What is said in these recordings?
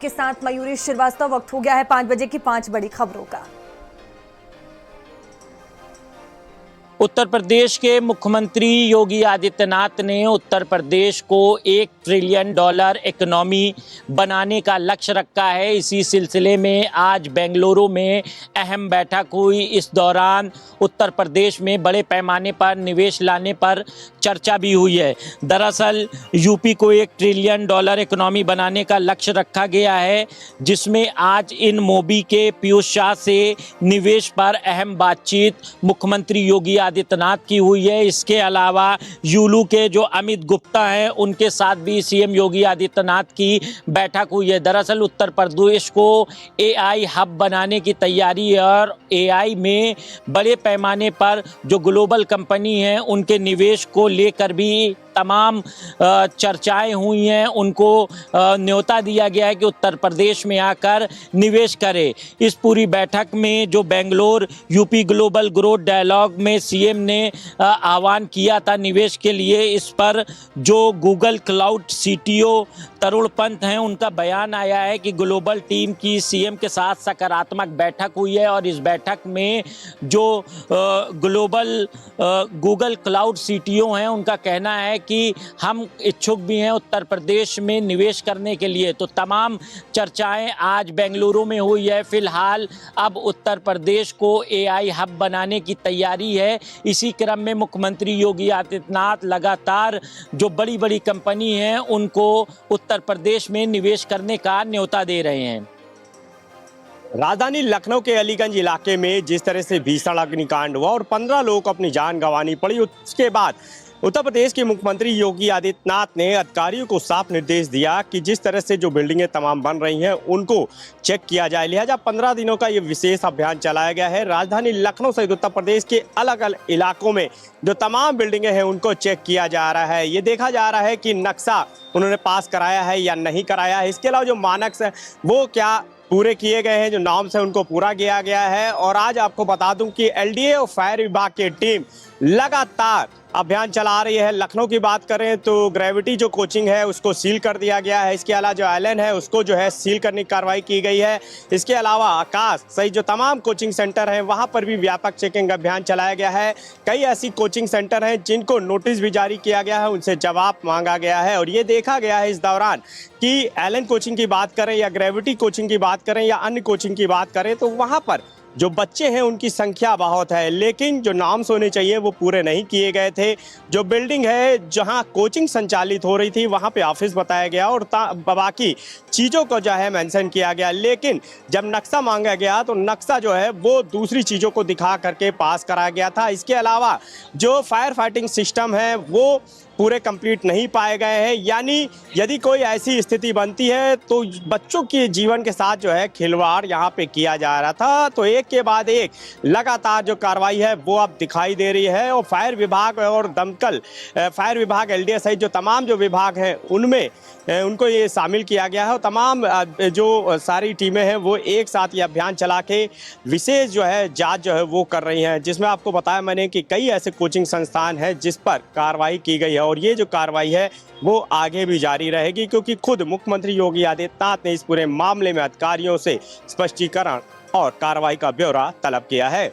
के साथ मयूरी श्रीवास्तव। वक्त हो गया है 5 बजे की 5 बड़ी खबरों का। उत्तर प्रदेश के मुख्यमंत्री योगी आदित्यनाथ ने उत्तर प्रदेश को $1 ट्रिलियन इकोनॉमी बनाने का लक्ष्य रखा है। इसी सिलसिले में आज बेंगलुरु में अहम बैठक हुई। इस दौरान उत्तर प्रदेश में बड़े पैमाने पर निवेश लाने पर चर्चा भी हुई है। दरअसल यूपी को $1 ट्रिलियन इकोनॉमी बनाने का लक्ष्य रखा गया है, जिसमें आज इन मोबी के पीयूष शाह से निवेश पर अहम बातचीत मुख्यमंत्री योगी आदित्यनाथ की हुई है। इसके अलावा यूलू के जो अमित गुप्ता हैं, उनके साथ भी सीएम योगी आदित्यनाथ की बैठक हुई है। दरअसल उत्तर प्रदेश को एआई हब बनाने की तैयारी है और एआई में बड़े पैमाने पर जो ग्लोबल कंपनी हैं, उनके निवेश को लेकर भी तमाम चर्चाएं हुई हैं। उनको न्योता दिया गया है कि उत्तर प्रदेश में आकर निवेश करें। इस पूरी बैठक में जो Bangalore UP global growth dialogue में सीएम ने आह्वान किया था निवेश के लिए, इस पर जो गूगल क्लाउड सीटीओ तरुण पंत हैं, उनका बयान आया है कि ग्लोबल टीम की सीएम के साथ सकारात्मक बैठक हुई है और इस बैठक में जो ग्लोबल गूगल क्लाउड सीटीओ हैं, उनका कहना है कि हम इच्छुक भी हैं उत्तर प्रदेश में निवेश करने के लिए। तो तमाम चर्चाएं आज बेंगलुरु में हुई है। फिलहाल अब उत्तर प्रदेश को एआई हब बनाने की तैयारी है। इसी क्रम में मुख्यमंत्री योगी आदित्यनाथ लगातार जो बड़ी बड़ी कंपनी हैं, उनको उत्तर प्रदेश में निवेश करने का न्योता दे रहे हैं। राजधानी लखनऊ के अलीगंज इलाके में जिस तरह से भीषण अग्निकांड हुआ और 15 लोगों को अपनी जान गंवानी पड़ी, उसके बाद उत्तर प्रदेश के मुख्यमंत्री योगी आदित्यनाथ ने अधिकारियों को साफ निर्देश दिया कि जिस तरह से जो बिल्डिंगें तमाम बन रही हैं, उनको चेक किया जाए। लिहाजा 15 दिनों का ये विशेष अभियान चलाया गया है। राजधानी लखनऊ सहित उत्तर प्रदेश के अलग अलग इलाकों में जो तमाम बिल्डिंगें हैं, उनको चेक किया जा रहा है। ये देखा जा रहा है कि नक्शा उन्होंने पास कराया है या नहीं कराया है। इसके अलावा जो मानक है वो क्या पूरे किए गए हैं, जो नॉर्म्स है उनको पूरा किया गया है। और आज आपको बता दूं कि एलडीए और फायर विभाग की टीम लगातार अभियान चला रही है। लखनऊ की बात करें तो ग्रेविटी जो कोचिंग है उसको सील कर दिया गया है। इसके अलावा जो आइलैंड है उसको जो है सील करने की कार्रवाई की गई है। इसके अलावा आकाश सहित जो तमाम कोचिंग सेंटर हैं, वहां पर भी व्यापक चेकिंग अभियान चलाया गया है। कई ऐसी कोचिंग सेंटर हैं जिनको नोटिस भी जारी किया गया है, उनसे जवाब मांगा गया है। और ये देखा गया है इस दौरान कि आइलैंड कोचिंग की बात करें या ग्रेविटी कोचिंग की बात करें या अन्य कोचिंग की बात करें, तो वहाँ पर जो बच्चे हैं उनकी संख्या बहुत है, लेकिन जो नॉर्म्स होने चाहिए वो पूरे नहीं किए गए थे। जो बिल्डिंग है जहां कोचिंग संचालित हो रही थी, वहां पे ऑफिस बताया गया और बाकी चीज़ों को जो है मेंशन किया गया। लेकिन जब नक्शा मांगा गया तो नक्शा जो है वो दूसरी चीज़ों को दिखा करके पास कराया गया था। इसके अलावा जो फायर फाइटिंग सिस्टम है वो पूरे कंप्लीट नहीं पाए गए हैं। यानी यदि कोई ऐसी स्थिति बनती है तो बच्चों के जीवन के साथ जो है खिलवाड़ यहाँ पे किया जा रहा था। तो एक के बाद एक लगातार जो कार्रवाई है वो अब दिखाई दे रही है। और फायर विभाग और दमकल फायर विभाग, एलडीए सहित जो तमाम जो विभाग हैं उनमें उनको ये शामिल किया गया है। और तमाम जो सारी टीमें हैं वो एक साथ ये अभियान चला के विशेष जो है जाँच जो है वो कर रही हैं, जिसमें आपको बताया मैंने कि कई ऐसे कोचिंग संस्थान हैं जिस पर कार्रवाई की गई है। और ये जो कार्रवाई है वो आगे भी जारी रहेगी, क्योंकि खुद मुख्यमंत्री योगी आदित्यनाथ ने इस पूरे मामले में अधिकारियों से स्पष्टीकरण और कार्रवाई का ब्यौरा तलब किया है।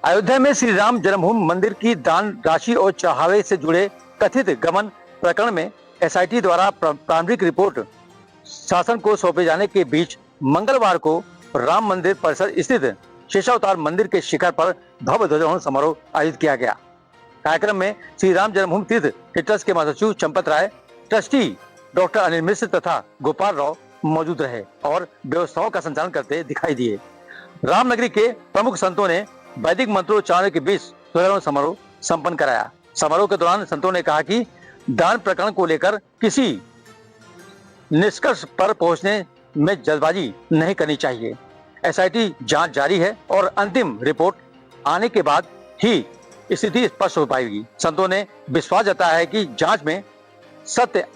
अयोध्या में श्री राम जन्मभूमि मंदिर की दान राशि और चढ़ावे से जुड़े कथित गबन प्रकरण में एसआईटी द्वारा प्रारंभिक रिपोर्ट शासन को सौंपे जाने के बीच मंगलवार को राम मंदिर परिसर स्थित शेषावतार मंदिर के शिखर पर भव्य ध्वजारोहण समारोह आयोजित किया गया। कार्यक्रम में श्री राम जन्मभूमि तीर्थ ट्रस्ट के महासचिव चंपत राय, ट्रस्टी डॉक्टर अनिल मिश्र तथा गोपाल राव मौजूद रहे और व्यवस्थाओं का संचालन करते दिखाई दिए। रामनगरी के प्रमुख संतों ने वैदिक मंत्रोच्चारण के बीच ध्वजारोहण समारोह संपन्न कराया। समारोह के दौरान संतों ने कहा कि दान प्रकरण को लेकर किसी निष्कर्ष पर पहुंचने में जल्दबाजी नहीं करनी चाहिए। एसआईटी जांच जारी है और अंतिम रिपोर्ट आने के बाद ही स्थिति स्पष्ट हो पाएगी। संतों ने विश्वास जताया है कि जांच में सत्य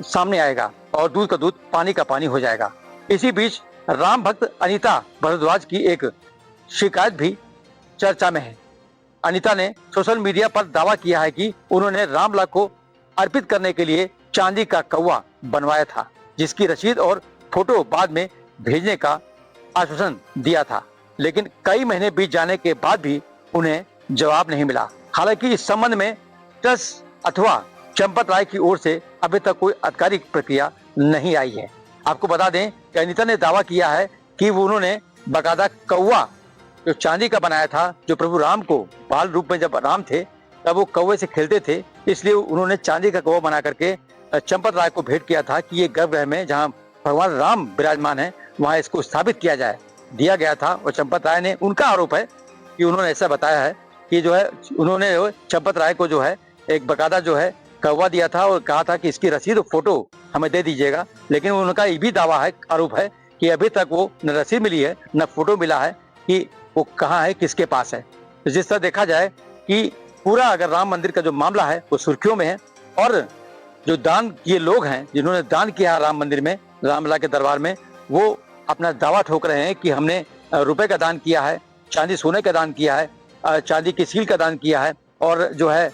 सामने आएगा और दूध का दूध पानी का पानी हो जाएगा। इसी बीच राम भक्त अनीता भारद्वाज की एक शिकायत भी चर्चा में है। अनीता ने सोशल मीडिया पर दावा किया है कि उन्होंने रामलला को अर्पित करने के लिए चांदी का कौवा बनवाया था। जिसकी रसीद और फोटो बाद में भेजने का आश्वासन दिया था, लेकिन कई महीने बीत जाने के बाद भी उन्हें जवाब नहीं मिला। हालांकि इस संबंध में ट्रस्ट अथवा चंपत राय की ओर से अभी तक कोई आधिकारिक प्रक्रिया नहीं आई है। आपको बता दें कि अनीता ने दावा किया है कि उन्होंने बकायदा कौवा जो चांदी का बनाया था, जो प्रभु राम को बाल रूप में जब राम थे तब वो कौवे से खेलते थे, इसलिए उन्होंने चांदी का कौवा बना करके चंपत राय को भेंट किया था कि ये गर्भगृह में जहाँ भगवान राम विराजमान है वहाँ इसको स्थापित किया जाए, दिया गया था। और चंपत राय ने, उनका आरोप है कि उन्होंने ऐसा बताया है कि जो है उन्होंने चंपत राय को जो है एक बकायदा जो है कौवा दिया था और कहा था कि इसकी रसीद और फोटो हमें दे दीजिएगा, लेकिन उनका ये भी दावा है, आरोप है कि अभी तक वो न रसीद मिली है न फोटो मिला है कि वो कहाँ है, किसके पास है। तो जिस तरह देखा जाए कि पूरा अगर राम मंदिर का जो मामला है वो सुर्खियों में है, और जो दान किए लोग हैं जिन्होंने दान किया राम मंदिर में, रामलला के दरबार में, वो अपना दावा ठोक रहे हैं कि हमने रुपए का दान किया है, चांदी सोने का दान किया है, चांदी की सील का दान किया है और जो है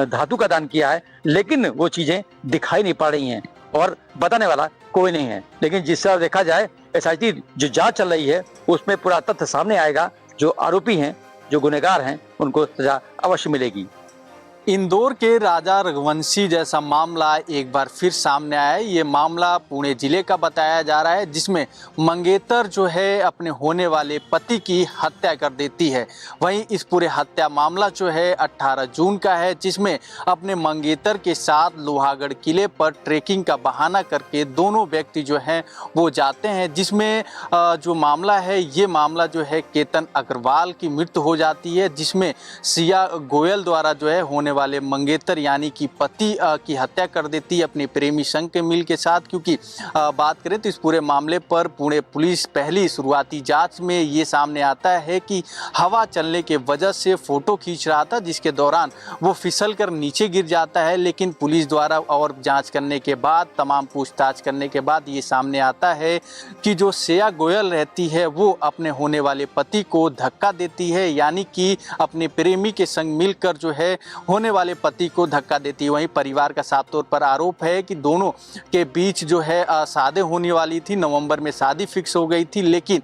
धातु का दान किया है, लेकिन वो चीजें दिखाई नहीं पड़ रही हैं और बताने वाला कोई नहीं है। लेकिन जिस तरह देखा जाए एसआईटी जो जांच चल रही है उसमें पूरा तथ्य सामने आएगा। जो आरोपी हैं, जो गुनहगार हैं, उनको सजा अवश्य मिलेगी। इंदौर के राजा रघुवंशी जैसा मामला एक बार फिर सामने आया है। ये मामला पुणे जिले का बताया जा रहा है, जिसमें मंगेतर जो है अपने होने वाले पति की हत्या कर देती है। वहीं इस पूरे हत्या मामला जो है 18 जून का है, जिसमें अपने मंगेतर के साथ लोहागढ़ किले पर ट्रेकिंग का बहाना करके दोनों व्यक्ति जो हैं वो जाते हैं। जिसमें जो मामला है, ये मामला जो है केतन अग्रवाल की मृत्यु हो जाती है, जिसमें सिया गोयल द्वारा जो है होने वाले मंगेतर यानी कि पति की हत्या कर देती है अपनी प्रेमी संग के मिल के साथ। क्योंकि बात करें तो इस पूरे मामले पर पुणे पुलिस पहली शुरुआती जांच में ये सामने आता है कि हवा चलने के वजह से फोटो खींच रहा था, जिसके दौरान वो फिसल कर नीचे गिर जाता है। लेकिन पुलिस द्वारा और जांच करने के बाद, तमाम पूछताछ करने के बाद ये सामने आता है कि जो सिया गोयल रहती है वो अपने होने वाले पति को धक्का देती है, यानी कि अपने प्रेमी के संग मिलकर जो है होने वाले पति को धक्का देती है। वहीं परिवार का साफ तौर पर आरोप है कि दोनों के बीच जो है शादी होने वाली थी, नवंबर में शादी फिक्स हो गई थी, लेकिन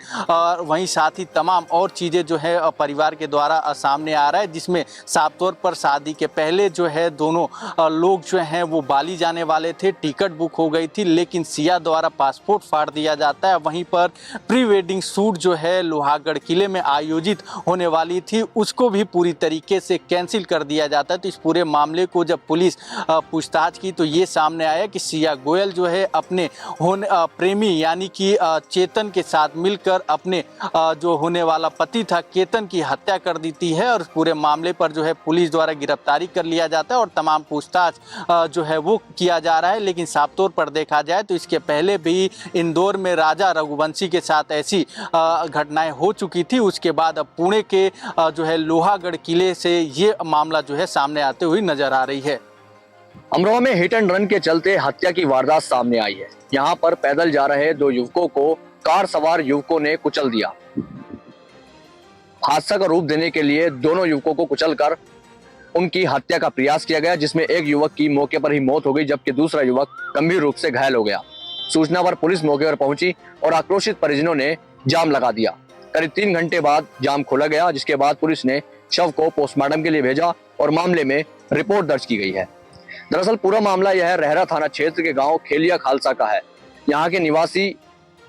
वहीं साथ ही तमाम और चीज़ें जो है परिवार के द्वारा सामने आ रहा है, जिसमें साफ तौर पर शादी के पहले जो है दोनों लोग जो हैं वो बाली जाने वाले थे, टिकट बुक हो गई थी, लेकिन सिया द्वारा पासपोर्ट फाड़ दिया जाता है। वहीं पर प्री वेडिंग शूट जो है लोहागढ़ किले में आयोजित होने वाली थी, उसको भी पूरी तरीके से कैंसिल कर दिया जाता है। तो इस पूरे मामले को जब पुलिस पूछताछ की तो ये सामने आया कि सिया गोयल जो है अपने प्रेमी यानी कि चेतन के साथ मिलकर अपने जो होने वाला पति था केतन की हत्या कर देती है, और पूरे मामले पर जो है पुलिस द्वारा गिरफ्तारी कर लिया जाता है और तमाम पूछताछ जो है वो किया जा रहा है। लेकिन साफ तौर पर देखा जाए तो इसके पहले भी इंदौर में राजा रघुवंशी के साथ ऐसी घटनाएं हो चुकी थी। उसके बाद अब पुणे के जो है लोहागढ़ किले से ये मामला जो है सामने आते हुए नजर आ रही है। अमरोहा में हिट एंड रन के चलते हत्या की वारदात सामने आई है। यहां पर पैदल जा रहे दो युवकों को कार सवार युवकों ने कुचल दिया। हादसा का रूप देने के लिए दोनों युवकों को कुचलकर उनकी हत्या का प्रयास किया गया, जिसमें एक युवक की मौके पर ही मौत हो गई, जबकि दूसरा युवक गंभीर रूप से घायल हो गया। सूचना पर पुलिस मौके पर पहुंची और आक्रोशित परिजनों ने जाम लगा दिया। करीब 3 घंटे बाद जाम खोला गया, जिसके बाद पुलिस ने शव को पोस्टमार्टम के लिए भेजा और मामले में रिपोर्ट दर्ज की गई है। दरअसल पूरा मामला यह रहरा थाना क्षेत्र के गांव खेलिया खालसा का है। यहाँ के निवासी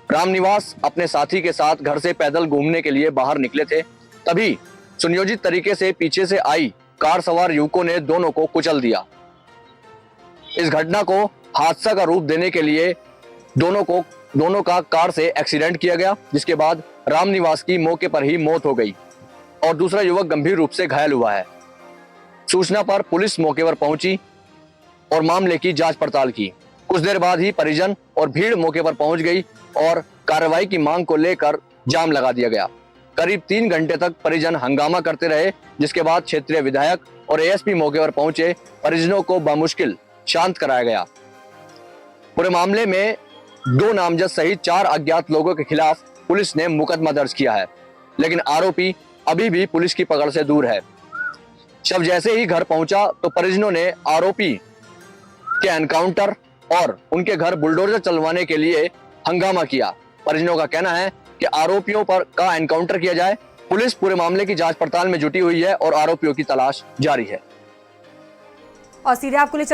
रामनिवास अपने साथी के साथ घर से पैदल घूमने के लिए बाहर निकले थे, तभी सुनियोजित तरीके से पीछे से आई कार सवार युवकों ने दोनों को कुचल दिया। इस घटना को हादसा का रूप देने के लिए दोनों का कार से एक्सीडेंट किया गया, जिसके बाद रामनिवास की मौके पर ही मौत हो गई और दूसरा युवक गंभीर रूप से घायल हुआ है। सूचना पर पुलिस मौके पर पहुंची और मामले की जांच पड़ताल की। कुछ देर बाद ही परिजन और भीड़ मौके पर पहुंच गई और कार्रवाई की मांग को लेकर जाम लगा दिया गया। करीब 3 घंटे तक परिजन हंगामा करते रहे, जिसके बाद क्षेत्रीय विधायक और एएसपी मौके पर पहुंचे। परिजनों को बामुश्किल शांत कराया गया। पूरे मामले में 2 नामजद सहित 4 अज्ञात लोगों के खिलाफ पुलिस ने मुकदमा दर्ज किया है, लेकिन आरोपी अभी भी पुलिस की पकड़ से दूर है। शव जैसे ही घर पहुंचा तो परिजनों ने आरोपी के एनकाउंटर और उनके घर बुलडोजर चलवाने के लिए हंगामा किया। परिजनों का कहना है कि आरोपियों पर का एनकाउंटर किया जाए। पुलिस पूरे मामले की जांच पड़ताल में जुटी हुई है और आरोपियों की तलाश जारी है। और सीधे आपको ले